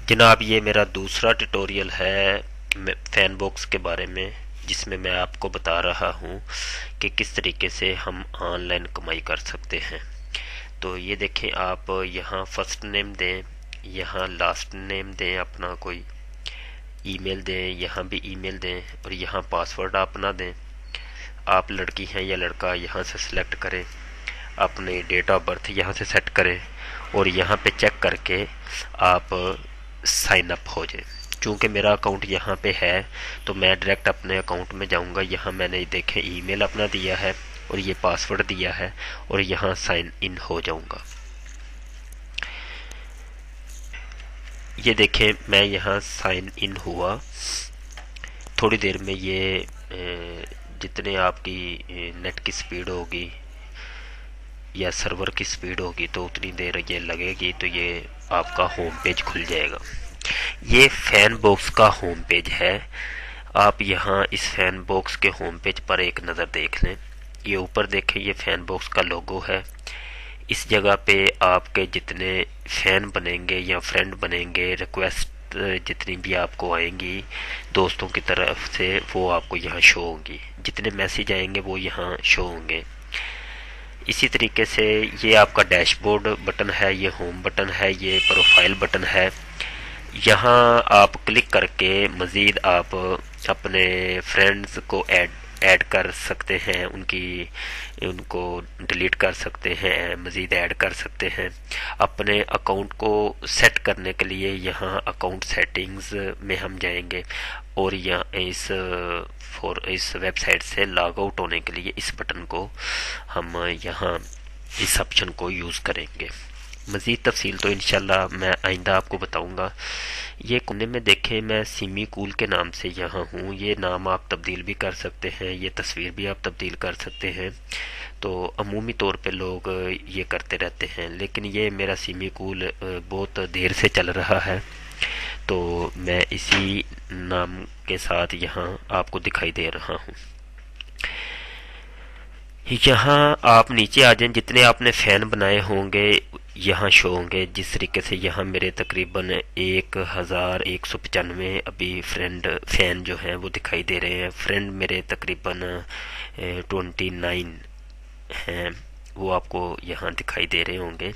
जनाब, ये मेरा दूसरा ट्यूटोरियल है फैन बॉक्स के बारे में, जिसमें मैं आपको बता रहा हूँ कि किस तरीके से हम ऑनलाइन कमाई कर सकते हैं। तो ये देखें, आप यहाँ फर्स्ट नेम दें, यहाँ लास्ट नेम दें, अपना कोई ईमेल दें, यहाँ भी ईमेल दें और यहाँ पासवर्ड अपना दें। आप लड़की हैं या लड़का यहाँ से सिलेक्ट करें, अपने डेट ऑफ बर्थ यहाँ से सेट करें और यहाँ पे चेक करके आप साइन अप हो जाए। चूँकि मेरा अकाउंट यहाँ पे है तो मैं डायरेक्ट अपने अकाउंट में जाऊँगा। यहाँ मैंने देखें ईमेल अपना दिया है और ये पासवर्ड दिया है और यहाँ साइन इन हो जाऊँगा। ये देखें, मैं यहाँ साइन इन हुआ। थोड़ी देर में ये जितने आपकी नेट की स्पीड होगी या सर्वर की स्पीड होगी तो उतनी देर ये लगेगी, तो ये आपका होम पेज खुल जाएगा। ये फैन बॉक्स का होम पेज है। आप यहाँ इस फैन बॉक्स के होम पेज पर एक नज़र देख लें। ये ऊपर देखें, ये फैन बॉक्स का लोगो है। इस जगह पे आपके जितने फैन बनेंगे या फ्रेंड बनेंगे, रिक्वेस्ट जितनी भी आपको आएंगी दोस्तों की तरफ से, वो आपको यहाँ शो होंगी। जितने मैसेज आएंगे वो यहाँ शो होंगे। इसी तरीके से ये आपका डैशबोर्ड बटन है, ये होम बटन है, ये प्रोफाइल बटन है। यहाँ आप क्लिक करके मज़ीद आप अपने फ्रेंड्स को ऐड कर सकते हैं, उनको डिलीट कर सकते हैं, मज़ीद ऐड कर सकते हैं। अपने अकाउंट को सेट करने के लिए यहाँ अकाउंट सेटिंग्स में हम जाएंगे और यहाँ इस वेबसाइट से लॉग आउट होने के लिए इस बटन को हम यहाँ इस ऑप्शन को यूज़ करेंगे। मज़ीद तफसील तो इंशाल्लाह मैं आइंदा आपको बताऊंगा। ये कोने में देखें, मैं सिमी कूल के नाम से यहाँ हूँ। ये नाम आप तब्दील भी कर सकते हैं, ये तस्वीर भी आप तब्दील कर सकते हैं। तो अमूमी तौर पे लोग ये करते रहते हैं, लेकिन ये मेरा सिमी कूल बहुत देर से चल रहा है, तो मैं इसी नाम के साथ यहाँ आपको दिखाई दे रहा हूँ। यहाँ आप नीचे आ जाएं, जितने आपने फ़ैन बनाए होंगे यहाँ शो होंगे। जिस तरीके से यहाँ मेरे तकरीबन 1195 अभी फ़ैन जो हैं वो दिखाई दे रहे हैं। फ्रेंड मेरे तकरीबन 29 हैं, वो आपको यहाँ दिखाई दे रहे होंगे।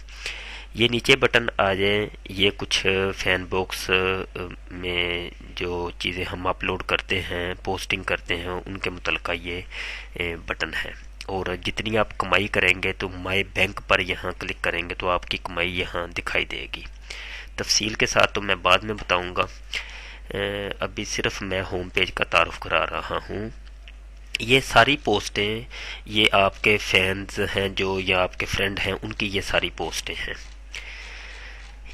ये नीचे बटन आ जाए, ये कुछ फैन बॉक्स में जो चीज़ें हम अपलोड करते हैं, पोस्टिंग करते हैं, उनके मुतल्लिक़ ये बटन है। और जितनी आप कमाई करेंगे तो माई बैंक पर यहाँ क्लिक करेंगे तो आपकी कमाई यहाँ दिखाई देगी। तफसील के साथ तो मैं बाद में बताऊँगा, अभी सिर्फ मैं होम पेज का तारुफ करा रहा हूँ। ये सारी पोस्टें ये आपके फैंस हैं जो या आपके फ्रेंड हैं, उनकी ये सारी पोस्टें हैं।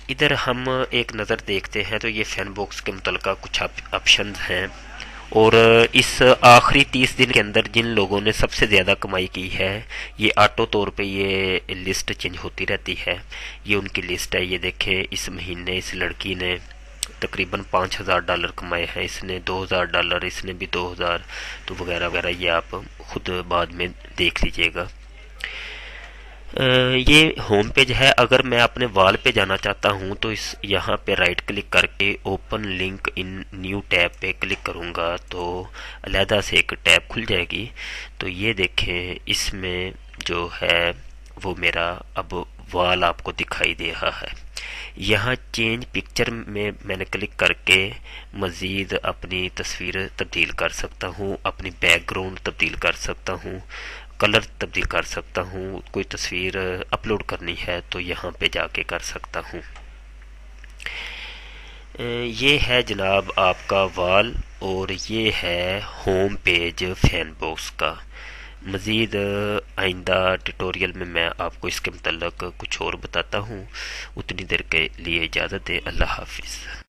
इधर हम एक नज़र देखते हैं तो ये फैन बॉक्स के मुतल्लिक़ कुछ ऑप्शन हैं। और इस आखिरी 30 दिन के अंदर जिन लोगों ने सबसे ज़्यादा कमाई की है, ये ऑटो तौर पे ये लिस्ट चेंज होती रहती है। ये उनकी लिस्ट है। ये देखें, इस महीने इस लड़की ने तकरीबन $5000 कमाए हैं, इसने $2000, इसने भी 2000, तो वगैरह वगैरह। ये आप खुद बाद में देख लीजिएगा। ये होम पेज है। अगर मैं अपने वॉल पे जाना चाहता हूँ तो इस यहाँ पे राइट क्लिक करके open link in new tab पे क्लिक करूँगा तो अलहदा से एक टैब खुल जाएगी। तो ये देखें, इसमें जो है वो मेरा अब वॉल आपको दिखाई दे रहा है। यहाँ चेंज पिक्चर में मैंने क्लिक करके मज़ीद अपनी तस्वीर तब्दील कर सकता हूँ, अपनी बैकग्राउंड तब्दील कर सकता हूँ, कलर तब्दील कर सकता हूँ। कोई तस्वीर अपलोड करनी है तो यहाँ पे जाके कर सकता हूँ। ये है जनाब आपका वॉल और ये है होम पेज फैन बॉक्स का। मज़ीद आइंदा ट्यूटोरियल में मैं आपको इसके मतलब कुछ और बताता हूँ। उतनी देर के लिए इजाज़त दें। अल्लाह हाफिज़।